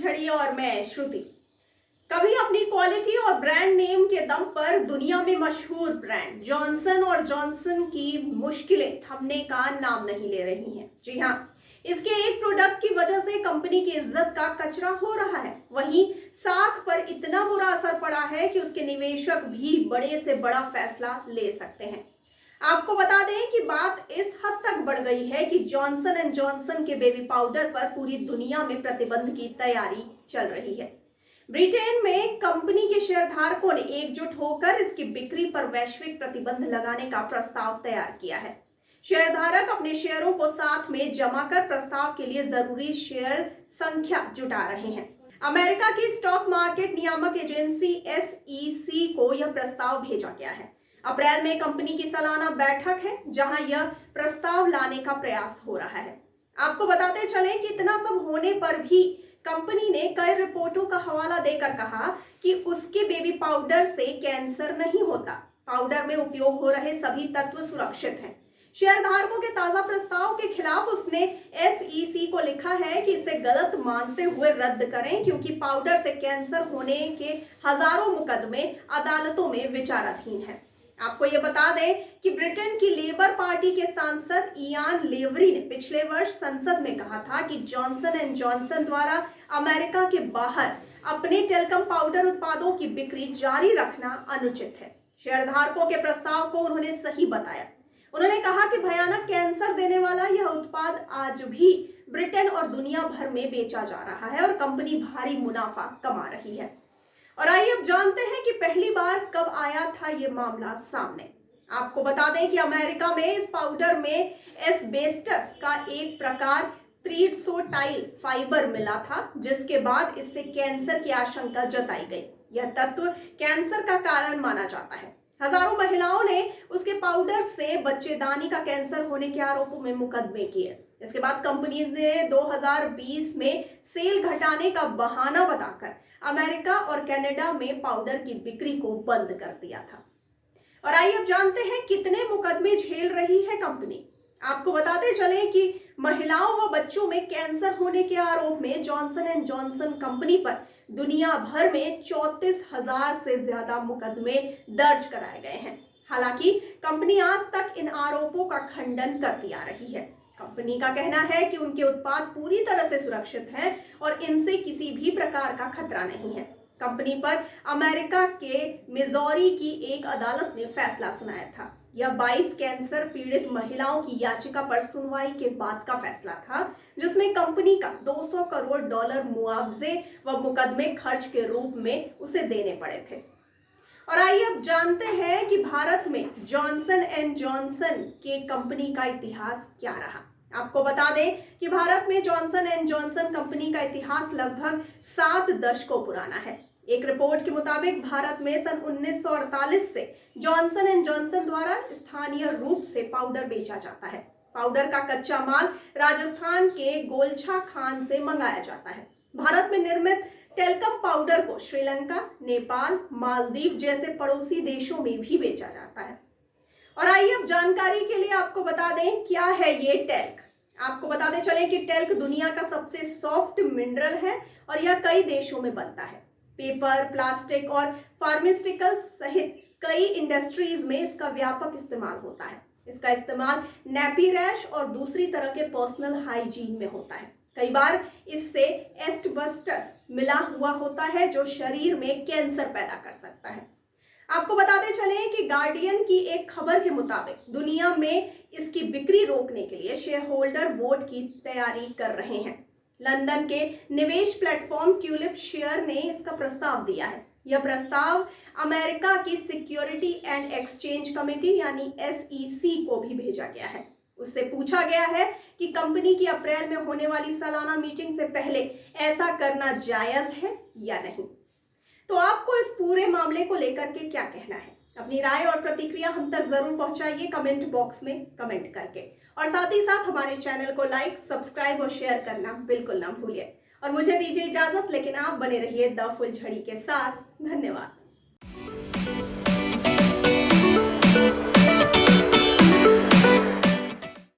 फुलझड़ी और मैं श्रुति। कभी अपनी क्वालिटी और ब्रांड नेम के दम पर दुनिया में मशहूर ब्रांड जॉनसन और जॉनसन की मुश्किलें थमने का नाम नहीं ले रही हैं। जी हाँ, इसके एक प्रोडक्ट की वजह से कंपनी की इज्जत का कचरा हो रहा है। वहीं साख पर इतना बुरा असर पड़ा है कि उसके निवेशक भी बड़े से बड़ा फैसला ले सकते हैं। आपको बता दें कि बात इस हद तक बढ़ गई है कि जॉनसन एंड जॉनसन के बेबी पाउडर पर पूरी दुनिया में प्रतिबंध की तैयारी चल रही है। ब्रिटेन में कंपनी के शेयरधारकों ने एकजुट होकर इसकी बिक्री पर वैश्विक प्रतिबंध लगाने का प्रस्ताव तैयार किया है। शेयरधारक अपने शेयरों को साथ में जमा कर प्रस्ताव के लिए जरूरी शेयर संख्या जुटा रहे हैं। अमेरिका की स्टॉक मार्केट नियामक एजेंसी SEC को यह प्रस्ताव भेजा गया है। अप्रैल में कंपनी की सालाना बैठक है जहां यह प्रस्ताव लाने का प्रयास हो रहा है। आपको बताते चलें कि इतना सब होने पर भी कंपनी ने कई रिपोर्टों का हवाला देकर कहा कि उसके बेबी पाउडर से कैंसर नहीं होता। पाउडर में उपयोग हो रहे सभी तत्व सुरक्षित हैं। शेयरधारकों के ताजा प्रस्ताव के खिलाफ उसने SEC को लिखा है कि इसे गलत मानते हुए रद्द करें, क्योंकि पाउडर से कैंसर होने के हजारों मुकदमे अदालतों में विचाराधीन हैं। आपको ये बता दें कि ब्रिटेन की लेबर पार्टी के सांसद इयान लेवरी ने पिछले वर्ष संसद में कहा था कि जॉनसन एंड जॉनसन द्वारा अमेरिका के बाहर अपने टेलकम पाउडर उत्पादों की बिक्री जारी रखना अनुचित है। शेयरधारकों के प्रस्ताव को उन्होंने सही बताया। उन्होंने कहा कि भयानक कैंसर देने वाला यह उत्पाद आज भी ब्रिटेन और दुनिया भर में बेचा जा रहा है और कंपनी भारी मुनाफा कमा रही है। और आइए अब जानते हैं कि पहली बार कब आया था ये मामला सामने। आपको बता दें कि अमेरिका में इस पाउडर में एस्बेस्टस का एक प्रकार त्रिसोटाइल फाइबर मिला था, जिसके बाद इससे कैंसर की आशंका जताई गई। यह तत्व कैंसर का कारण माना जाता है। हजारों महिलाओं ने उसके पाउडर से बच्चेदानी का कैंसर होने के आरोपों में मुकदमे किए। इसके बाद कंपनी ने 2020 में सेल घटाने का बहाना बताकर अमेरिका और कनाडा में पाउडर की बिक्री को बंद कर दिया था। और आइए अब जानते हैं कितने मुकदमे झेल रही है कंपनी। आपको बताते चले कि महिलाओं व बच्चों में कैंसर होने के आरोप में जॉनसन एंड जॉनसन कंपनी पर दुनिया भर में 34,000 से ज्यादा मुकदमे दर्ज कराए गए हैं। हालांकि कंपनी आज तक इन आरोपों का खंडन करती आ रही है। कंपनी का कहना है कि उनके उत्पाद पूरी तरह से सुरक्षित हैं और इनसे किसी भी प्रकार का खतरा नहीं है। कंपनी पर अमेरिका के मिजोरी की एक अदालत ने फैसला सुनाया था। यह 22 कैंसर पीड़ित महिलाओं की याचिका पर सुनवाई के बाद का फैसला था, जिसमें कंपनी का $200 करोड़ मुआवजे व मुकदमे खर्च के रूप में उसे देने पड़े थे। और आइए अब जानते हैं कि भारत में जॉनसन एंड जॉनसन के कंपनी का इतिहास क्या रहा। आपको बता दें कि भारत में जॉनसन एंड जॉनसन कंपनी का इतिहास लगभग 7 दशकों पुराना है। एक रिपोर्ट के मुताबिक भारत में सन 1948 से जॉनसन एंड जॉनसन द्वारा स्थानीय रूप से पाउडर बेचा जाता है। पाउडर का कच्चा माल राजस्थान के गोलछा खान से मंगाया जाता है। भारत में निर्मित टेलकम पाउडर को श्रीलंका, नेपाल, मालदीव जैसे पड़ोसी देशों में भी बेचा जाता है। और आइए अब जानकारी के लिए आपको बता दें क्या है ये टेल्क। आपको बताते चलें कि टेल्क दुनिया का सबसे सॉफ्ट मिनरल है और यह कई देशों में बनता है। पेपर, प्लास्टिक और फार्मास्यूटिकल्स सहित कई इंडस्ट्रीज में इसका व्यापक इस्तेमाल होता है। इसका इस्तेमाल नैपी रैश और दूसरी तरह के पर्सनल हाइजीन में होता है। कई बार इससे एस्बेस्टस मिला हुआ होता है जो शरीर में कैंसर पैदा कर सकता है। आपको बताते चले कि गार्डियन की एक खबर के मुताबिक दुनिया में इसकी बिक्री रोकने के लिए शेयर होल्डर वोट की तैयारी कर रहे हैं। लंदन के निवेश प्लेटफॉर्म ट्यूलिप शेयर ने इसका प्रस्ताव दिया है। यह प्रस्ताव अमेरिका की सिक्योरिटी एंड एक्सचेंज कमेटी यानी SEC को भी भेजा गया है। उससे पूछा गया है कि कंपनी की अप्रैल में होने वाली सालाना मीटिंग से पहले ऐसा करना जायज है या नहीं। तो आपको इस पूरे मामले को लेकर के क्या कहना है? अपनी राय और प्रतिक्रिया हम तक जरूर पहुंचाइए कमेंट बॉक्स में कमेंट करके, और साथ ही साथ हमारे चैनल को लाइक, सब्सक्राइब और शेयर करना बिल्कुल ना भूलिए। और मुझे दीजिए इजाजत, लेकिन आप बने रहिए द फुलझड़ी के साथ। धन्यवाद।